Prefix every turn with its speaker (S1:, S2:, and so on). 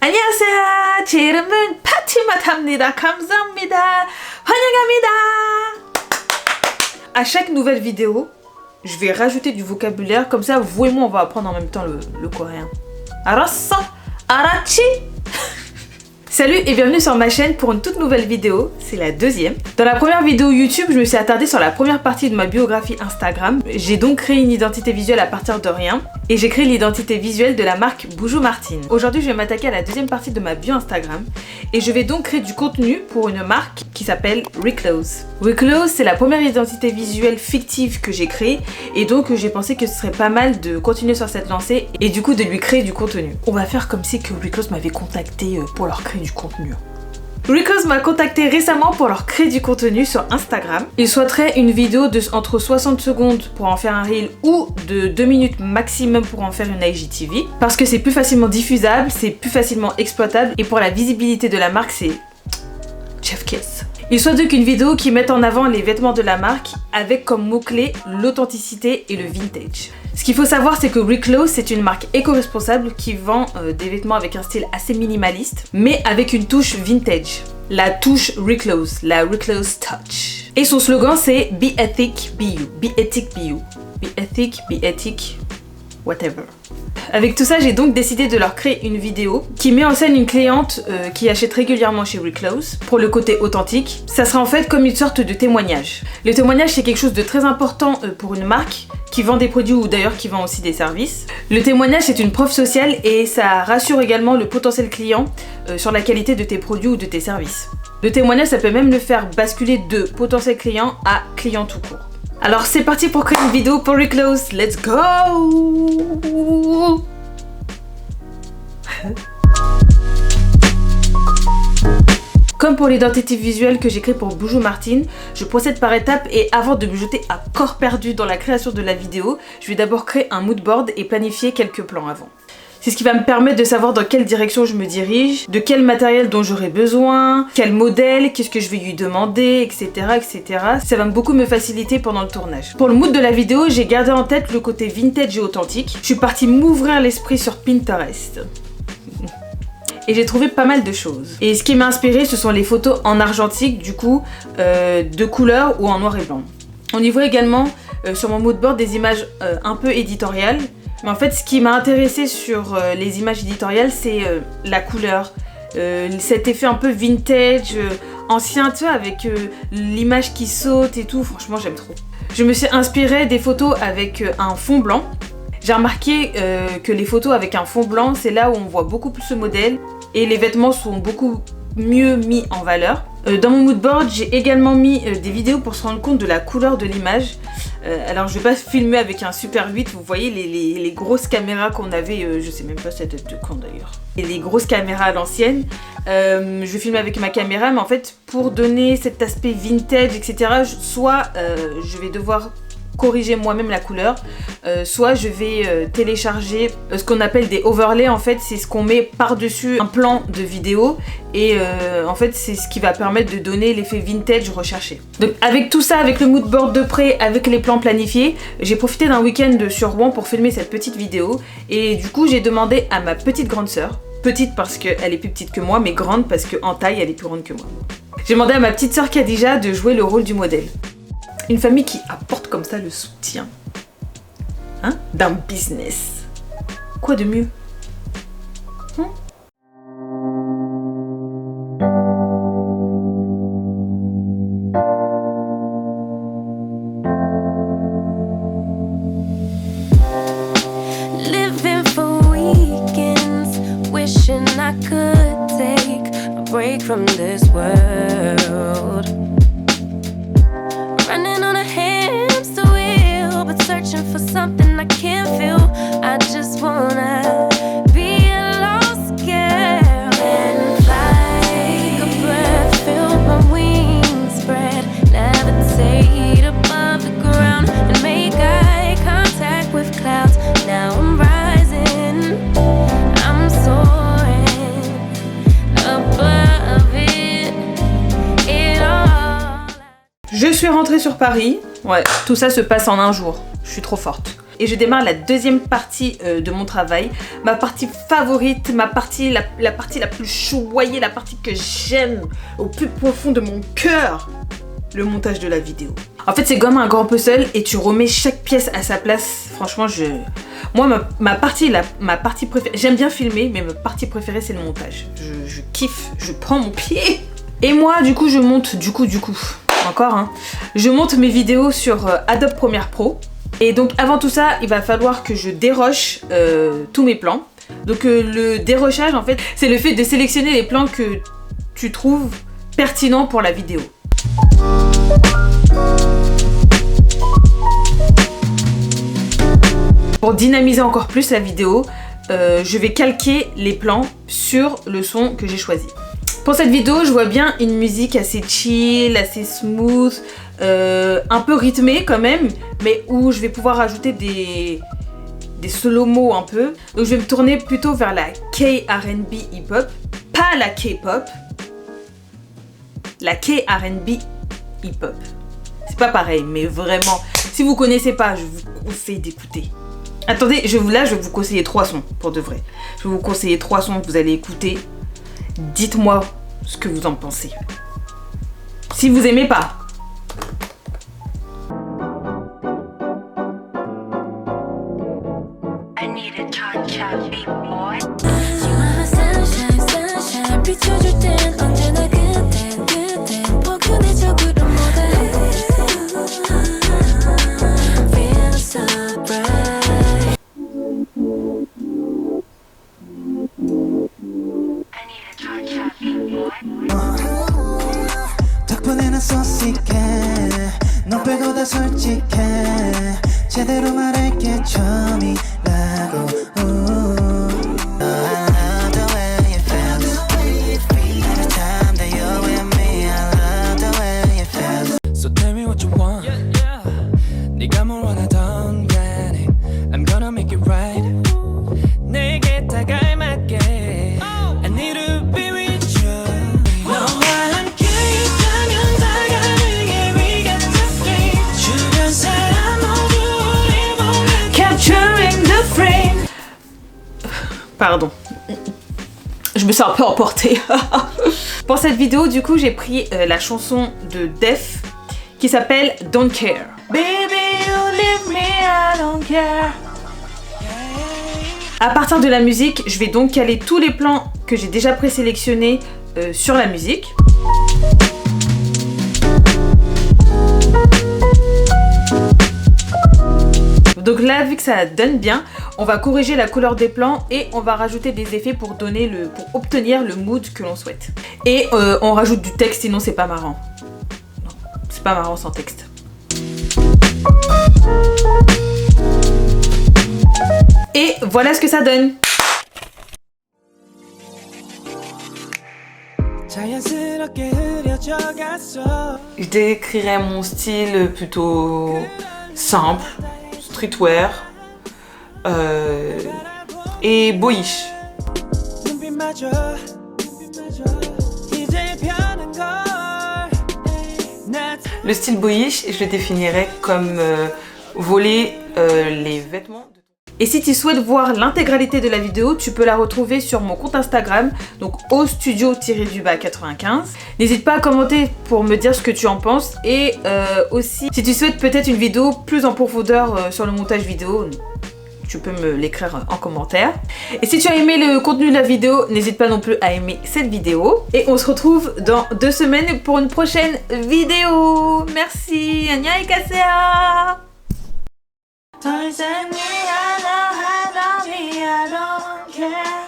S1: 안녕하세요. 제 이름은 파티마타입니다. 감사합니다. 환영합니다. À chaque nouvelle vidéo, je vais rajouter du vocabulaire, comme ça vous et moi on va apprendre en même temps le coréen. 알았어? 알았지? Salut et bienvenue sur ma chaîne pour une toute nouvelle vidéo, c'est la deuxième. Dans la première vidéo YouTube, je me suis attardée sur la première partie de ma biographie Instagram. J'ai donc créé une identité visuelle à partir de rien et j'ai créé l'identité visuelle de la marque Buju Martin. Aujourd'hui, je vais m'attaquer à la deuxième partie de ma bio Instagram et je vais donc créer du contenu pour une marque qui s'appelle Reclose. Reclose, c'est la première identité visuelle fictive que j'ai créée et donc j'ai pensé que ce serait pas mal de continuer sur cette lancée et du coup de lui créer du contenu. On va faire comme si que Reclose m'avait contacté pour leur créer du contenu. Reclose m'a contacté récemment pour leur créer du contenu sur Instagram. Ils souhaiteraient une vidéo de entre 60 secondes pour en faire un reel ou de 2 minutes maximum pour en faire une IGTV parce que c'est plus facilement diffusable, c'est plus facilement exploitable et pour la visibilité de la marque c'est chef kiss. Ils souhaitent donc une vidéo qui mette en avant les vêtements de la marque avec comme mot-clé l'authenticité et le vintage. Ce qu'il faut savoir, c'est que Reclose, c'est une marque éco-responsable qui vend des vêtements avec un style assez minimaliste, mais avec une touche vintage. La touche Reclose, la Reclose Touch. Et son slogan, c'est Be Ethic, Be You. Be Ethic, Be You. Be Ethic, whatever. Avec tout ça, j'ai donc décidé de leur créer une vidéo qui met en scène une cliente qui achète régulièrement chez Reclose. Pour le côté authentique, ça sera en fait comme une sorte de témoignage. Le témoignage, c'est quelque chose de très important pour une marque qui vend des produits ou d'ailleurs qui vend aussi des services. Le témoignage, c'est une preuve sociale et ça rassure également le potentiel client sur la qualité de tes produits ou de tes services. Le témoignage, ça peut même le faire basculer de potentiel client à client tout court. Alors c'est parti pour créer une vidéo pour Reclose, let's go! Comme pour l'identité visuelle que j'ai créée pour Buju Martin, je procède par étapes et avant de me jeter à corps perdu dans la création de la vidéo, je vais d'abord créer un mood board et planifier quelques plans avant. C'est ce qui va me permettre de savoir dans quelle direction je me dirige, de quel matériel dont j'aurai besoin, quel modèle, qu'est-ce que je vais lui demander, etc., etc. Ça va beaucoup me faciliter pendant le tournage. Pour le mood de la vidéo, j'ai gardé en tête le côté vintage et authentique. Je suis partie m'ouvrir l'esprit sur Pinterest. Et j'ai trouvé pas mal de choses. Et ce qui m'a inspiré, ce sont les photos en argentique, du coup, de couleur ou en noir et blanc. On y voit également sur mon mood board des images un peu éditoriales. Mais en fait, ce qui m'a intéressé sur les images éditoriales, c'est la couleur. Cet effet un peu vintage, ancien, tu vois, avec l'image qui saute et tout. Franchement, j'aime trop. Je me suis inspirée des photos avec un fond blanc. J'ai remarqué que les photos avec un fond blanc, c'est là où on voit beaucoup plus ce modèle et les vêtements sont beaucoup mieux mis en valeur. Dans mon mood board, j'ai également mis des vidéos pour se rendre compte de la couleur de l'image. Alors je vais pas filmer avec un Super 8, vous voyez les grosses caméras qu'on avait, je sais même pas ça date de quand d'ailleurs. Et les grosses caméras à l'ancienne, je vais filmer avec ma caméra, mais en fait pour donner cet aspect vintage, etc., soit je vais devoir corriger moi-même la couleur, soit je vais télécharger ce qu'on appelle des overlays. En fait c'est ce qu'on met par-dessus un plan de vidéo et en fait c'est ce qui va permettre de donner l'effet vintage recherché. Donc avec tout ça, avec le mood board de près, avec les plans planifiés, j'ai profité d'un week-end sur Rouen pour filmer cette petite vidéo et du coup j'ai demandé à ma petite grande sœur, petite parce qu'elle est plus petite que moi mais grande parce qu'en taille elle est plus grande que moi. J'ai demandé à ma petite sœur Khadija de jouer le rôle du modèle. Une famille qui apporte comme ça le soutien, hein, d'un business. Quoi de mieux, hein?
S2: Living for weekends, wishing I could take a break from this world. Running on a hamster wheel, but searching for something I can't feel. I just wanna be a lost girl and fly. Take a breath, feel my wings spread, levitate above the ground and make eye contact with clouds. Now I'm rising, I'm soaring above it all.
S1: Je suis rentrée sur Paris. Ouais, tout ça se passe en un jour. Je suis trop forte. et je démarre la deuxième partie de mon travail. Ma partie favorite, la partie la plus choyée, la partie que j'aime au plus profond de mon cœur. Le montage de la vidéo. En fait, c'est comme un grand puzzle et tu remets chaque pièce à sa place. Franchement, moi, ma partie préférée, j'aime bien filmer, mais ma partie préférée, c'est le montage. Je kiffe, je prends mon pied. Et moi, du coup, je monte, encore, hein, je monte mes vidéos sur Adobe Premiere Pro. Et donc, avant tout ça, il va falloir que je déroche tous mes plans. Donc, le dérochage, en fait, c'est le fait de sélectionner les plans que tu trouves pertinents pour la vidéo. Pour dynamiser encore plus la vidéo, je vais calquer les plans sur le son que j'ai choisi. Pour cette vidéo, je vois bien une musique assez chill, assez smooth, un peu rythmée quand même, mais où je vais pouvoir ajouter des slow-mo un peu. Donc je vais me tourner plutôt vers la K-R&B hip-hop, pas la K-pop. La K-R&B hip-hop. C'est pas pareil, mais vraiment, si vous connaissez pas, je vous conseille d'écouter. Attendez, là, je vais vous conseiller 3 sons, pour de vrai. Je vais vous conseiller 3 sons que vous allez écouter. Dites-moi ce que vous en pensez. Si vous aimez pas.
S3: 덕분에는 소식해 너 빼고 다 솔직해 제대로 말할게 처음이라고 I love the way it feels Every time that you're with me I love the way it feels So tell me what you want 네가 뭘 원하던 간에 I'm gonna make it right 내게 다 갈맞게 I need to be with you 너와 함께 있다면 다 가능해 We got the flame 주변 사람 모두 우리 보면
S1: Capturing the frame. Pardon. Je me sens un peu emportée. Pour cette vidéo, du coup, j'ai pris la chanson de Def qui s'appelle Don't Care. Baby, you leave me, I don't care. À partir de la musique, je vais donc caler tous les plans que j'ai déjà présélectionnés sur la musique. Donc là, vu que ça donne bien, on va corriger la couleur des plans et on va rajouter des effets pour obtenir le mood que l'on souhaite. Et on rajoute du texte, sinon c'est pas marrant. Non, c'est pas marrant sans texte. Et voilà ce que ça donne. Je décrirais mon style plutôt simple, streetwear et boyish. Le style boyish, je le définirais comme voler les vêtements. Et si tu souhaites voir l'intégralité de la vidéo, tu peux la retrouver sur mon compte Instagram, donc austudio-95. N'hésite pas à commenter pour me dire ce que tu en penses. Et aussi, si tu souhaites peut-être une vidéo plus en profondeur sur le montage vidéo, tu peux me l'écrire en commentaire. Et si tu as aimé le contenu de la vidéo, n'hésite pas non plus à aimer cette vidéo. Et on se retrouve dans 2 semaines pour une prochaine vidéo. Merci, Anya et Kasea. Don't send me, I love me, I don't care.